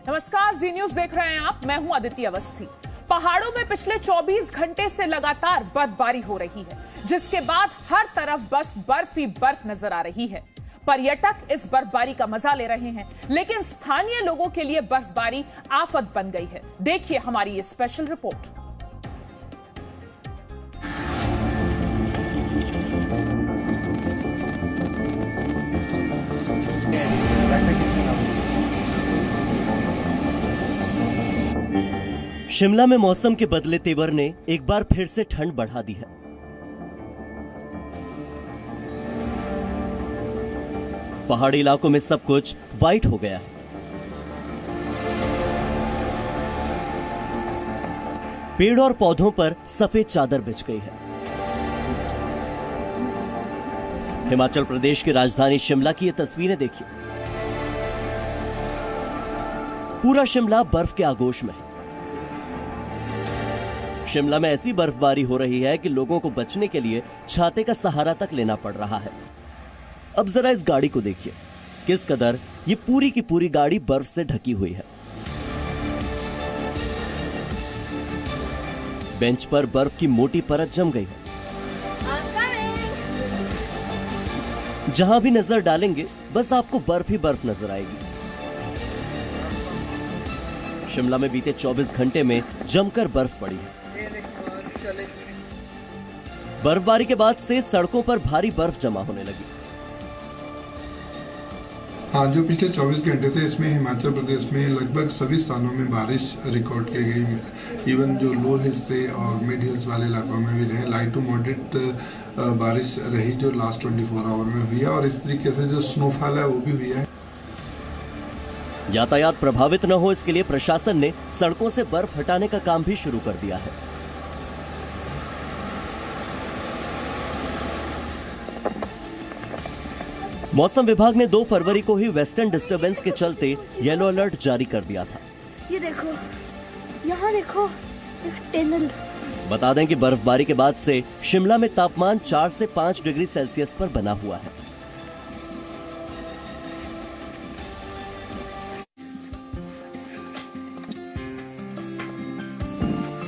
नमस्कार, जी न्यूज देख रहे हैं आप। मैं हूं अदिति अवस्थी। पहाड़ों में पिछले 24 घंटे से लगातार बर्फबारी हो रही है, जिसके बाद हर तरफ बस बर्फ ही बर्फ नजर आ रही है। पर्यटक इस बर्फबारी का मजा ले रहे हैं, लेकिन स्थानीय लोगों के लिए बर्फबारी आफत बन गई है। देखिए हमारी ये स्पेशल रिपोर्ट। शिमला में मौसम के बदले तेवर ने एक बार फिर से ठंड बढ़ा दी है। पहाड़ी इलाकों में सब कुछ वाइट हो गया है। पेड़ और पौधों पर सफेद चादर बिछ गई है। हिमाचल प्रदेश की राजधानी शिमला की ये तस्वीरें देखिए। पूरा शिमला बर्फ के आगोश में है। शिमला में ऐसी बर्फबारी हो रही है कि लोगों को बचने के लिए छाते का सहारा तक लेना पड़ रहा है। अब जरा इस गाड़ी को देखिए, किस कदर ये पूरी की पूरी गाड़ी बर्फ से ढकी हुई है। बेंच पर बर्फ की मोटी परत जम गई है। जहां भी नजर डालेंगे बस आपको बर्फ ही बर्फ नजर आएगी। शिमला में बीते 24 घंटे में जमकर बर्फ पड़ी है। बर्फबारी के बाद से सड़कों पर भारी बर्फ जमा होने लगी। हाँ, जो पिछले 24 घंटे थे इसमें हिमाचल प्रदेश में लगभग सभी स्थानों में बारिश रिकॉर्ड की गई। इवन जो लो हिल्स थे और मिड हिल्स वाले इलाकों में भी रहे, लाइट टू मॉडरेट बारिश रही जो लास्ट 24 आवर में हुई है। और इस तरीके से जो स्नोफॉल है वो भी हुई है। यातायात प्रभावित न हो, इसके लिए प्रशासन ने सड़कों से बर्फ हटाने का काम भी शुरू कर दिया है। मौसम विभाग ने 2 फरवरी को ही वेस्टर्न डिस्टर्बेंस के चलते येलो अलर्ट जारी कर दिया था। ये देखो, यहाँ देखो, एक टनल। बता दें कि बर्फबारी के बाद से शिमला में तापमान 4 से 5 डिग्री सेल्सियस पर बना हुआ है।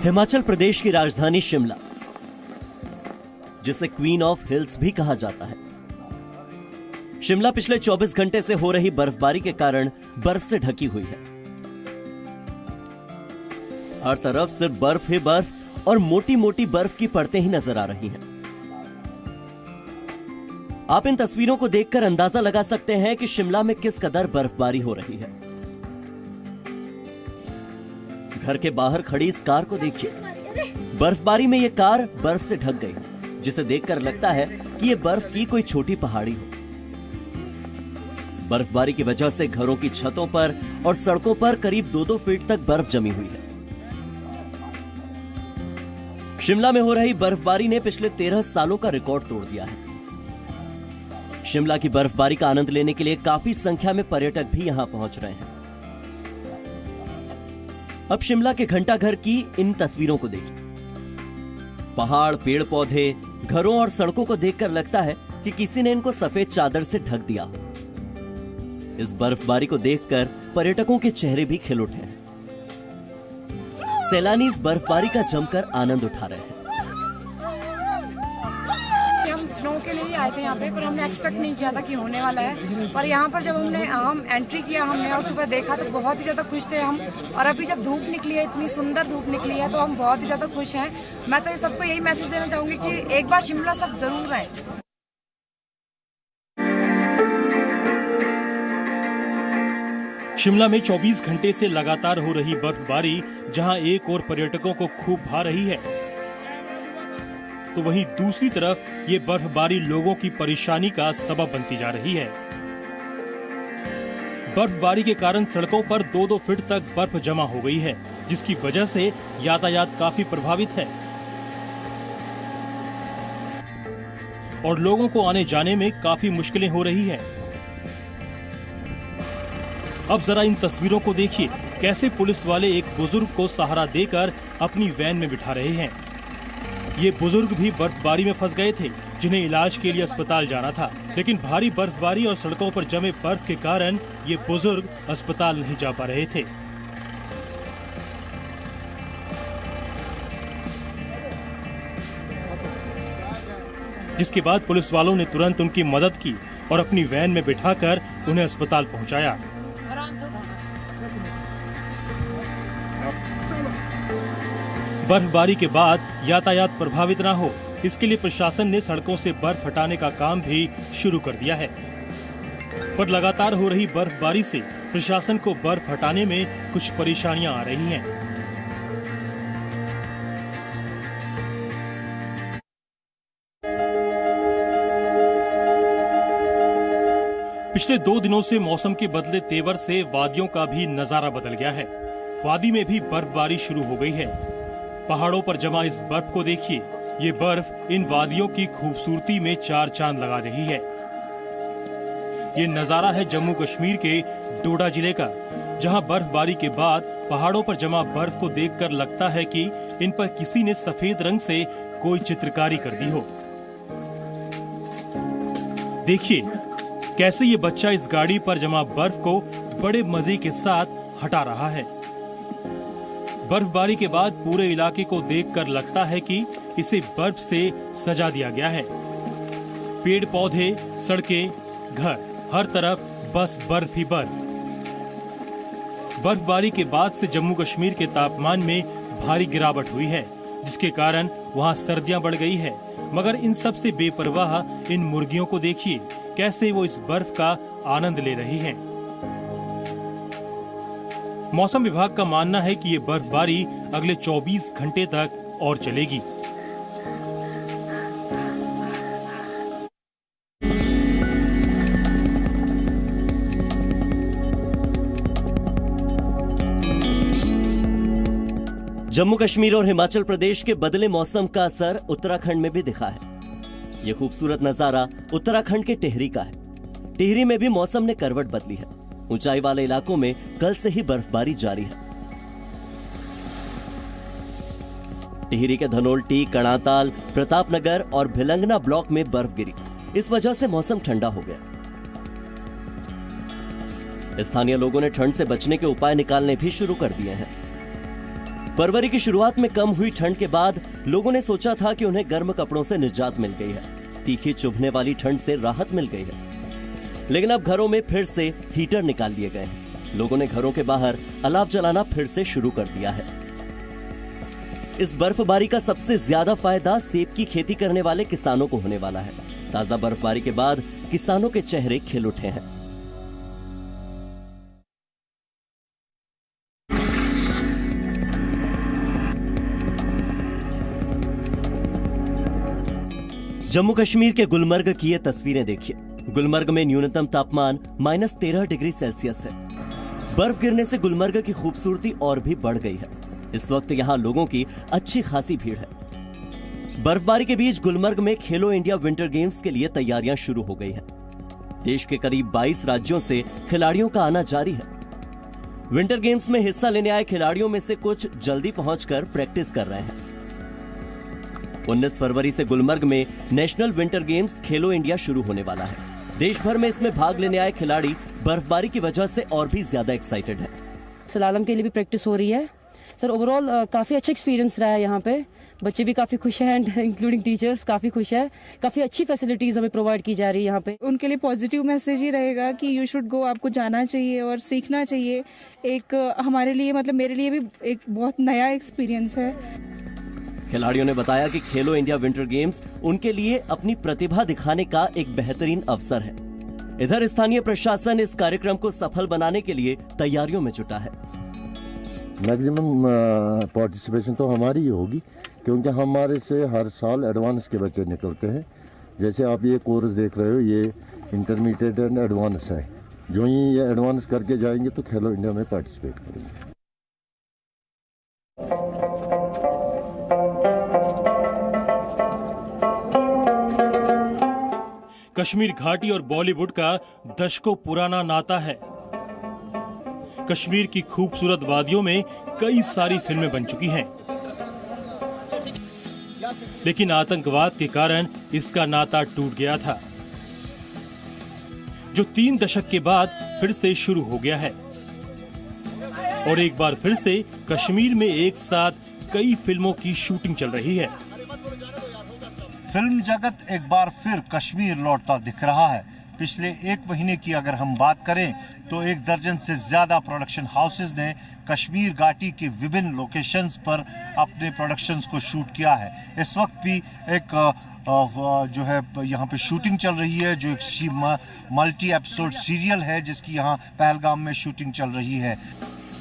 हिमाचल प्रदेश की राजधानी शिमला, जिसे क्वीन ऑफ हिल्स भी कहा जाता है। शिमला पिछले 24 घंटे से हो रही बर्फबारी के कारण बर्फ से ढकी हुई है। हर तरफ सिर्फ बर्फ ही बर्फ और मोटी मोटी बर्फ की परतें ही नजर आ रही हैं। आप इन तस्वीरों को देखकर अंदाजा लगा सकते हैं कि शिमला में किस कदर बर्फबारी हो रही है। घर के बाहर खड़ी इस कार को देखिए। बर्फबारी में यह कार बर्फ से ढक गई, जिसे देखकर लगता है कि यह बर्फ की कोई छोटी पहाड़ी हो। बर्फबारी की वजह से घरों की छतों पर और सड़कों पर करीब 2-2 फीट तक बर्फ जमी हुई है। शिमला में हो रही बर्फबारी ने पिछले 13 सालों का रिकॉर्ड तोड़ दिया है। शिमला की बर्फबारी का आनंद लेने के लिए काफी संख्या में पर्यटक भी यहां पहुंच रहे हैं। अब शिमला के घंटाघर की इन तस्वीरों को देखिए। पहाड़, पेड़ पौधे, घरों और सड़कों को देखकर लगता है कि किसी ने इनको सफेद चादर से ढक दिया हो। इस बर्फबारी को देखकर पर्यटकों के चेहरे भी खिल उठे हैं। सैलानी इस बर्फबारी का जमकर आनंद उठा रहे हैं। हम स्नो के लिए आए थे यहाँ पे, पर हमने एक्सपेक्ट नहीं किया था कि होने वाला है। पर यहाँ पर जब हम एंट्री किया हमने और सुबह देखा तो बहुत ही ज्यादा खुश थे हम। और अभी जब धूप निकली है, इतनी सुंदर धूप निकली है, तो हम बहुत ही ज्यादा खुश हैं। मैं तो सबको यही मैसेज देना चाहूंगी कि एक बार शिमला सब जरूर आए। शिमला में 24 घंटे से लगातार हो रही बर्फबारी जहां एक ओर पर्यटकों को खूब भा रही है, तो वहीं दूसरी तरफ ये बर्फबारी लोगों की परेशानी का सबब बनती जा रही है। बर्फबारी के कारण सड़कों पर 2-2 फीट तक बर्फ जमा हो गई है, जिसकी वजह से यातायात काफी प्रभावित है और लोगों को आने जाने में काफी मुश्किलें हो रही है। अब जरा इन तस्वीरों को देखिए, कैसे पुलिस वाले एक बुजुर्ग को सहारा देकर अपनी वैन में बिठा रहे हैं। ये बुजुर्ग भी बर्फबारी में फंस गए थे, जिन्हें इलाज के लिए अस्पताल जाना था, लेकिन भारी बर्फबारी और सड़कों पर जमे बर्फ के कारण ये बुजुर्ग अस्पताल नहीं जा पा रहे थे। जिसके बाद पुलिस वालों ने तुरंत उनकी मदद की और अपनी वैन में बिठाकर उन्हें अस्पताल पहुंचाया। बर्फबारी के बाद यातायात प्रभावित न हो, इसके लिए प्रशासन ने सड़कों से बर्फ हटाने का काम भी शुरू कर दिया है। पर लगातार हो रही बर्फबारी से प्रशासन को बर्फ हटाने में कुछ परेशानियां आ रही हैं। पिछले 2 दिनों से मौसम के बदले तेवर से वादियों का भी नजारा बदल गया है। वादी में भी बर्फबारी शुरू हो गई है। पहाड़ों पर जमा इस बर्फ को देखिए। ये बर्फ इन वादियों की खूबसूरती में 4 चांद लगा रही है। ये नजारा है जम्मू कश्मीर के डोडा जिले का, जहां बर्फबारी के बाद पहाड़ों पर जमा बर्फ को देखकर लगता है कि इन पर किसी ने सफेद रंग से कोई चित्रकारी कर दी हो। देखिए कैसे ये बच्चा इस गाड़ी पर जमा बर्फ को बड़े मजे के साथ हटा रहा है। बर्फबारी के बाद पूरे इलाके को देखकर लगता है कि इसे बर्फ से सजा दिया गया है। पेड़ पौधे, सड़कें, घर, हर तरफ बस बर्फ ही बर्फ। बर्फबारी के बाद से जम्मू कश्मीर के तापमान में भारी गिरावट हुई है, जिसके कारण वहां सर्दियां बढ़ गई है। मगर इन सब से बेपरवाह इन मुर्गियों को देखिए, कैसे वो इस बर्फ का आनंद ले रही हैं। मौसम विभाग का मानना है कि ये बर्फबारी अगले 24 घंटे तक और चलेगी। जम्मू कश्मीर और हिमाचल प्रदेश के बदले मौसम का असर उत्तराखंड में भी दिखा है। यह खूबसूरत नजारा उत्तराखंड के टिहरी का है। टिहरी में भी मौसम ने करवट बदली है। ऊंचाई वाले इलाकों में कल से ही बर्फबारी जारी है। टिहरी के धनोल्टी, कणाताल, प्रतापनगर और भिलंगना ब्लॉक में बर्फ गिरी। इस वजह से मौसम ठंडा हो गया। स्थानीय लोगों ने ठंड से बचने के उपाय निकालने भी शुरू कर दिए हैं। फरवरी की शुरुआत में कम हुई ठंड के बाद लोगों ने सोचा था कि उन्हें गर्म कपड़ों से निजात मिल गई है, तीखी चुभने वाली ठंड से राहत मिल गई है। लेकिन अब घरों में फिर से हीटर निकाल लिए गए हैं। लोगों ने घरों के बाहर अलाव जलाना फिर से शुरू कर दिया है। इस बर्फबारी का सबसे ज्यादा फायदा सेब की खेती करने वाले किसानों को होने वाला है। ताजा बर्फबारी के बाद किसानों के चेहरे खिल उठे हैं। जम्मू कश्मीर के गुलमर्ग की ये तस्वीरें देखिए। गुलमर्ग में न्यूनतम तापमान -13 डिग्री सेल्सियस है। बर्फ गिरने से गुलमर्ग की खूबसूरती और भी बढ़ गई है। इस वक्त यहाँ लोगों की अच्छी खासी भीड़ है। बर्फबारी के बीच गुलमर्ग में खेलो इंडिया विंटर गेम्स के लिए तैयारियां शुरू हो गई हैं। देश के करीब 22 राज्यों से खिलाड़ियों का आना जारी है। विंटर गेम्स में हिस्सा लेने आए खिलाड़ियों में से कुछ जल्दी पहुंचकर प्रैक्टिस कर रहे हैं। 19 फरवरी से गुलमर्ग में नेशनल विंटर गेम्स खेलो इंडिया शुरू होने वाला है। देश भर में इसमें भाग लेने आए खिलाड़ी बर्फबारी की वजह से और भी ज्यादा एक्साइटेड हैं। सलालम के लिए भी प्रैक्टिस हो रही है सर। ओवरऑल काफ़ी अच्छा एक्सपीरियंस रहा है। यहाँ पे बच्चे भी काफ़ी खुश हैं एंड इंक्लूडिंग टीचर्स काफ़ी खुश है। काफ़ी अच्छी फैसिलिटीज़ हमें प्रोवाइड की जा रही है यहाँ पे। उनके लिए पॉजिटिव मैसेज ही रहेगा कि यू शुड गो, आपको जाना चाहिए और सीखना चाहिए। एक हमारे लिए मतलब मेरे लिए भी एक बहुत नया एक्सपीरियंस है। खिलाड़ियों ने बताया कि खेलो इंडिया विंटर गेम्स उनके लिए अपनी प्रतिभा दिखाने का एक बेहतरीन अवसर है। इधर स्थानीय प्रशासन इस कार्यक्रम को सफल बनाने के लिए तैयारियों में जुटा है। मैक्सिमम पार्टिसिपेशन तो हमारी ही होगी, क्योंकि हमारे से हर साल एडवांस के बच्चे निकलते हैं। जैसे आप ये कोर्स देख रहे हो, ये इंटरमीडिएट एंड एडवांस है। जो ही ये एडवांस करके जाएंगे तो खेलो इंडिया में पार्टिसिपेट करेंगे। कश्मीर घाटी और बॉलीवुड का दशकों पुराना नाता है। कश्मीर की खूबसूरत वादियों में कई सारी फिल्में बन चुकी हैं, लेकिन आतंकवाद के कारण इसका नाता टूट गया था, जो 3 दशक के बाद फिर से शुरू हो गया है। और एक बार फिर से कश्मीर में एक साथ कई फिल्मों की शूटिंग चल रही है। फिल्म जगत एक बार फिर कश्मीर लौटता दिख रहा है। पिछले एक महीने की अगर हम बात करें तो 1 दर्जन से ज्यादा प्रोडक्शन हाउसेज ने कश्मीर घाटी के विभिन्न लोकेशंस पर अपने प्रोडक्शंस को शूट किया है। इस वक्त भी एक जो है यहाँ पे शूटिंग चल रही है, जो एक मल्टी एपिसोड सीरियल है जिसकी यहाँ पहलगाम में शूटिंग चल रही है।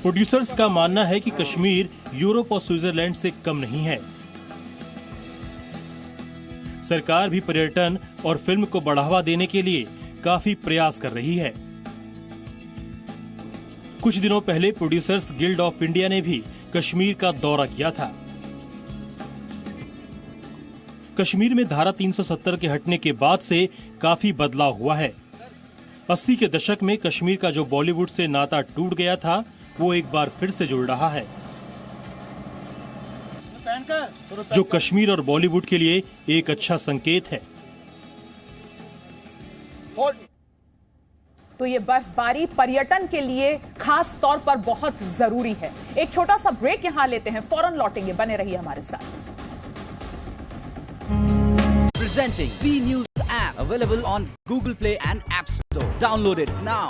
प्रोड्यूसर्स का मानना है कि कश्मीर यूरोप और स्विट्जरलैंड से कम नहीं है। सरकार भी पर्यटन और फिल्म को बढ़ावा देने के लिए काफी प्रयास कर रही है। कुछ दिनों पहले प्रोड्यूसर्स गिल्ड ऑफ इंडिया ने भी कश्मीर का दौरा किया था। कश्मीर में धारा 370 के हटने के बाद से काफी बदलाव हुआ है। 80 के दशक में कश्मीर का जो बॉलीवुड से नाता टूट गया था वो एक बार फिर से जुड़ रहा है, जो कश्मीर और बॉलीवुड के लिए एक अच्छा संकेत है। तो ये बर्फबारी पर्यटन के लिए खास तौर पर बहुत जरूरी है। एक छोटा सा ब्रेक यहां लेते हैं, फौरन लौटेंगे, बने रहिए हमारे साथ। Presenting B News app available on Google Play and App Store. Download it now.